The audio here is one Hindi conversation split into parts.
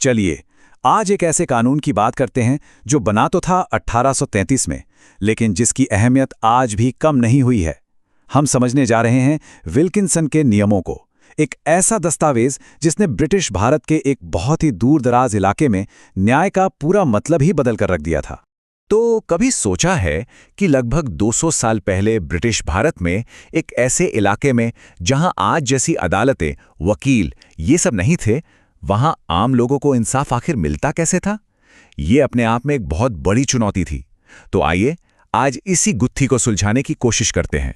चलिए आज एक ऐसे कानून की बात करते हैं जो बना तो था 1833 में, लेकिन जिसकी अहमियत आज भी कम नहीं हुई है। हम समझने जा रहे हैं विल्किंसन के नियमों को, एक ऐसा दस्तावेज जिसने ब्रिटिश भारत के एक बहुत ही दूर दराज इलाके में न्याय का पूरा मतलब ही बदल कर रख दिया था। तो कभी सोचा है कि लगभग 200 साल पहले ब्रिटिश भारत में एक ऐसे इलाके में जहां आज जैसी अदालतें, वकील ये सब नहीं थे, वहां आम लोगों को इंसाफ आखिर मिलता कैसे था? ये अपने आप में एक बहुत बड़ी चुनौती थी। तो आइए आज इसी गुत्थी को सुलझाने की कोशिश करते हैं।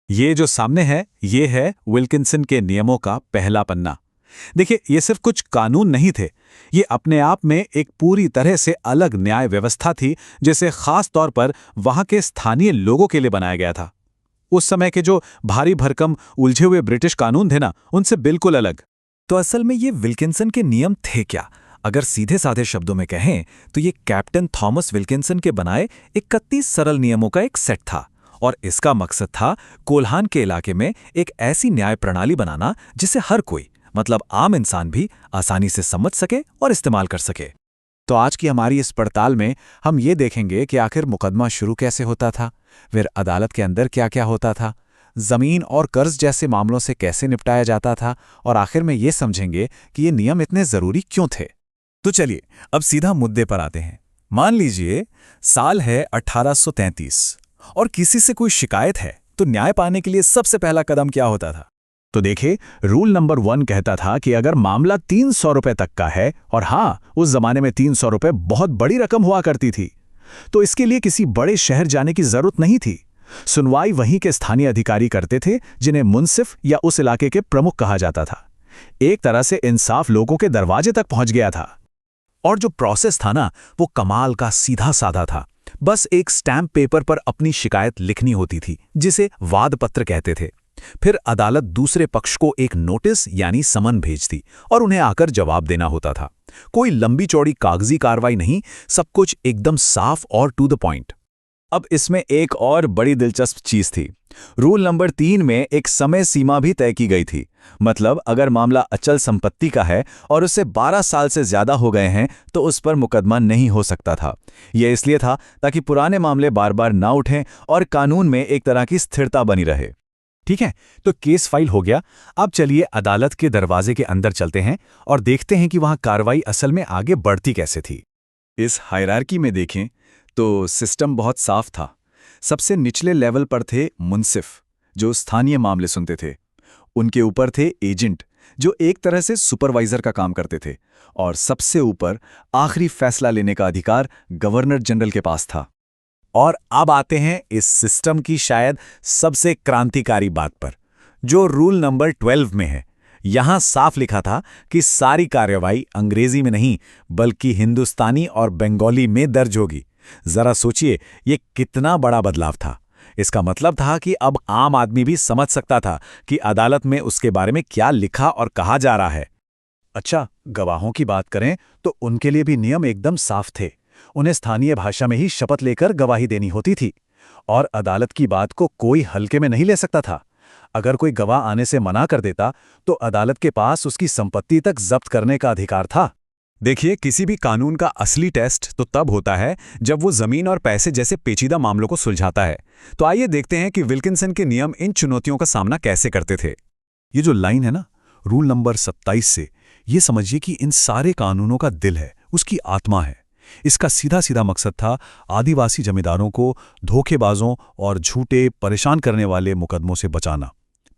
ये जो सामने है, ये है विल्किंसन के नियमों का पहला पन्ना। देखिए, ये सिर्फ कुछ कानून नहीं थे, ये अपने आप में एक पूरी तरह से अलग न्याय व्यवस्था थी, जिसे खास तौर पर वहां के स्थानीय लोगों के लिए बनाया गया था। उस समय के जो भारी भरकम उलझे हुए ब्रिटिश कानून थे ना, उनसे बिल्कुल अलग। तो असल में ये विल्किंसन के नियम थे क्या? अगर सीधे साधे शब्दों में कहें तो ये कैप्टन थॉमस विल्किंसन के बनाए 31 सरल नियमों का एक सेट था, और इसका मकसद था कोल्हान के इलाके में एक ऐसी न्याय प्रणाली बनाना जिसे हर कोई, मतलब आम इंसान भी आसानी से समझ सके और इस्तेमाल कर सके। तो आज की हमारी इस पड़ताल में हम ये देखेंगे कि आखिर मुकदमा शुरू कैसे होता था, फिर अदालत के अंदर क्या क्या होता था, जमीन और कर्ज जैसे मामलों से कैसे निपटाया जाता था, और आखिर में ये समझेंगे कि ये नियम इतने जरूरी क्यों थे। तो चलिए अब सीधा मुद्दे पर आते हैं। मान लीजिए साल है 1833 और किसी से कोई शिकायत है, तो न्याय पाने के लिए सबसे पहला कदम क्या होता था? तो देखिए, रूल नंबर 1 कहता था कि अगर मामला 300 रुपए तक का है, और हाँ, उस जमाने में 300 रुपए बहुत बड़ी रकम हुआ करती थी, तो इसके लिए किसी बड़े शहर जाने की जरूरत नहीं थी। सुनवाई वहीं के स्थानीय अधिकारी करते थे, जिन्हें मुंसिफ या उस इलाके के प्रमुख कहा जाता था। एक तरह से इंसाफ लोगों के दरवाजे तक पहुंच गया था। और जो प्रोसेस था ना, वो कमाल का सीधा साधा था। बस एक स्टैम्प पेपर पर अपनी शिकायत लिखनी होती थी, जिसे वाद पत्र कहते थे। फिर अदालत दूसरे पक्ष को एक नोटिस यानी समन भेजती और उन्हें आकर जवाब देना होता था। कोई लंबी चौड़ी कागजी कार्रवाई नहीं, सब कुछ एकदम साफ और टू द पॉइंट। अब इसमें एक और बड़ी दिलचस्प चीज थी। रूल नंबर 3 में एक समय सीमा भी तय की गई थी। मतलब अगर मामला अचल संपत्ति का है और उससे 12 साल से ज्यादा हो गए हैं, तो उस पर मुकदमा नहीं हो सकता था। यह इसलिए था ताकि पुराने मामले बार बार ना उठें और कानून में एक तरह की स्थिरता बनी रहे। ठीक है, तो केस फाइल हो गया। अब चलिए अदालत के दरवाजे के अंदर चलते हैं और देखते हैं कि वहां कार्रवाई असल में आगे बढ़ती कैसे थी। इस हायरार्की में देखें तो सिस्टम बहुत साफ था। सबसे निचले लेवल पर थे मुंसिफ, जो स्थानीय मामले सुनते थे। उनके ऊपर थे एजेंट, जो एक तरह से सुपरवाइजर का काम करते थे। और सबसे ऊपर आखिरी फैसला लेने का अधिकार गवर्नर जनरल के पास था। और अब आते हैं इस सिस्टम की शायद सबसे क्रांतिकारी बात पर, जो रूल नंबर 12 में है। यहां साफ लिखा था कि सारी कार्रवाई अंग्रेजी में नहीं, बल्कि हिंदुस्तानी और बंगाली में दर्ज होगी। जरा सोचिए, ये कितना बड़ा बदलाव था। इसका मतलब था कि अब आम आदमी भी समझ सकता था कि अदालत में उसके बारे में क्या लिखा और कहा जा रहा है। अच्छा, गवाहों की बात करें तो उनके लिए भी नियम एकदम साफ थे। उन्हें स्थानीय भाषा में ही शपथ लेकर गवाही देनी होती थी, और अदालत की बात को कोई हल्के में नहीं ले सकता था। अगर कोई गवाह आने से मना कर देता, तो अदालत के पास उसकी संपत्ति तक जब्त करने का अधिकार था। देखिए, किसी भी कानून का असली टेस्ट तो तब होता है जब वो जमीन और पैसे जैसे पेचीदा मामलों को सुलझाता है। तो आइए देखते हैं कि विल्किंसन के नियम इन चुनौतियों का सामना कैसे करते थे। ये जो लाइन है ना, रूल नंबर 27 से, ये समझिए कि इन सारे कानूनों का दिल है, उसकी आत्मा है। इसका सीधा सीधा मकसद था आदिवासी जमींदारों को धोखेबाजों और झूठे, परेशान करने वाले मुकदमों से बचाना।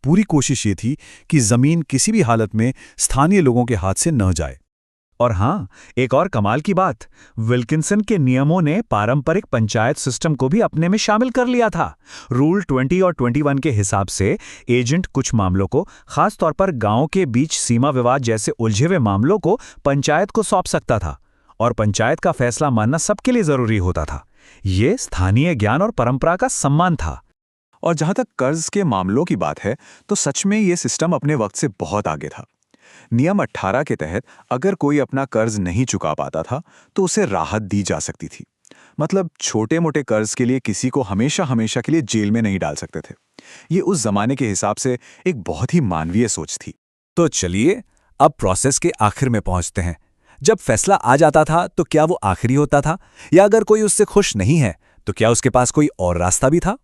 पूरी कोशिश ये थी कि जमीन किसी भी हालत में स्थानीय लोगों के हाथ से न जाए। और हाँ, एक और कमाल की बात, विल्किंसन के नियमों ने पारंपरिक पंचायत सिस्टम को भी अपने में शामिल कर लिया था। रूल 20 और 21 के हिसाब से एजेंट कुछ मामलों को, खास तौर पर गांव के बीच सीमा विवाद जैसे उलझे हुए मामलों को, पंचायत को सौंप सकता था, और पंचायत का फैसला मानना सबके लिए जरूरी होता था। ये स्थानीय ज्ञान और परंपरा का सम्मान था। और जहां तक कर्ज के मामलों की बात है, तो सच में ये सिस्टम अपने वक्त से बहुत आगे था। नियम 18 के तहत अगर कोई अपना कर्ज नहीं चुका पाता था, तो उसे राहत दी जा सकती थी। मतलब छोटे मोटे कर्ज के लिए किसी को हमेशा हमेशा के लिए जेल में नहीं डाल सकते थे। ये उस जमाने के हिसाब से एक बहुत ही मानवीय सोच थी। तो चलिए अब प्रोसेस के आखिर में पहुंचते हैं। जब फैसला आ जाता था तो क्या वो आखिरी होता था, या अगर कोई उससे खुश नहीं है तो क्या उसके पास कोई और रास्ता भी था?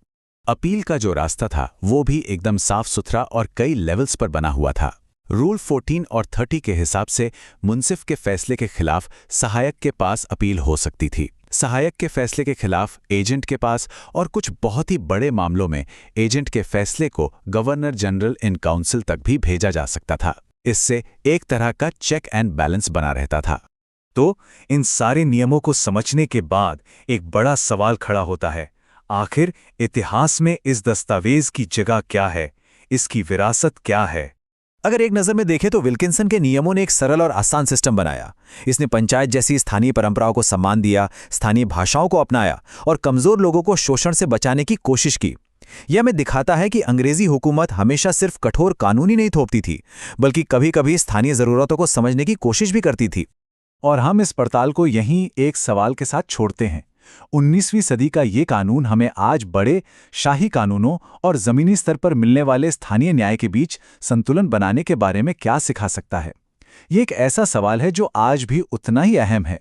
अपील का जो रास्ता था वो भी एकदम साफ सुथरा और कई लेवल्स पर बना हुआ था। रूल 14 और 30 के हिसाब से मुंसिफ के फैसले के खिलाफ सहायक के पास अपील हो सकती थी। सहायक के फैसले के खिलाफ एजेंट के पास, और कुछ बहुत ही बड़े मामलों में एजेंट के फैसले को गवर्नर जनरल इन काउंसिल तक भी भेजा जा सकता था। इससे एक तरह का चेक एंड बैलेंस बना रहता था। तो इन सारे नियमों को समझने के बाद एक बड़ा सवाल खड़ा होता है, आखिर इतिहास में इस दस्तावेज की जगह क्या है, इसकी विरासत क्या है? अगर एक नज़र में देखें तो विल्किंसन के नियमों ने एक सरल और आसान सिस्टम बनाया। इसने पंचायत जैसी स्थानीय परंपराओं को सम्मान दिया, स्थानीय भाषाओं को अपनाया और कमज़ोर लोगों को शोषण से बचाने की कोशिश की। यह हमें दिखाता है कि अंग्रेजी हुकूमत हमेशा सिर्फ कठोर कानून ही नहीं थोपती थी, बल्कि कभी-कभी स्थानीय ज़रूरतों को समझने की कोशिश भी करती थी। और हम इस पड़ताल को यहीं एक सवाल के साथ छोड़ते हैं। 19वीं सदी का ये कानून हमें आज बड़े शाही कानूनों और ज़मीनी स्तर पर मिलने वाले स्थानीय न्याय के बीच संतुलन बनाने के बारे में क्या सिखा सकता है? ये एक ऐसा सवाल है जो आज भी उतना ही अहम है।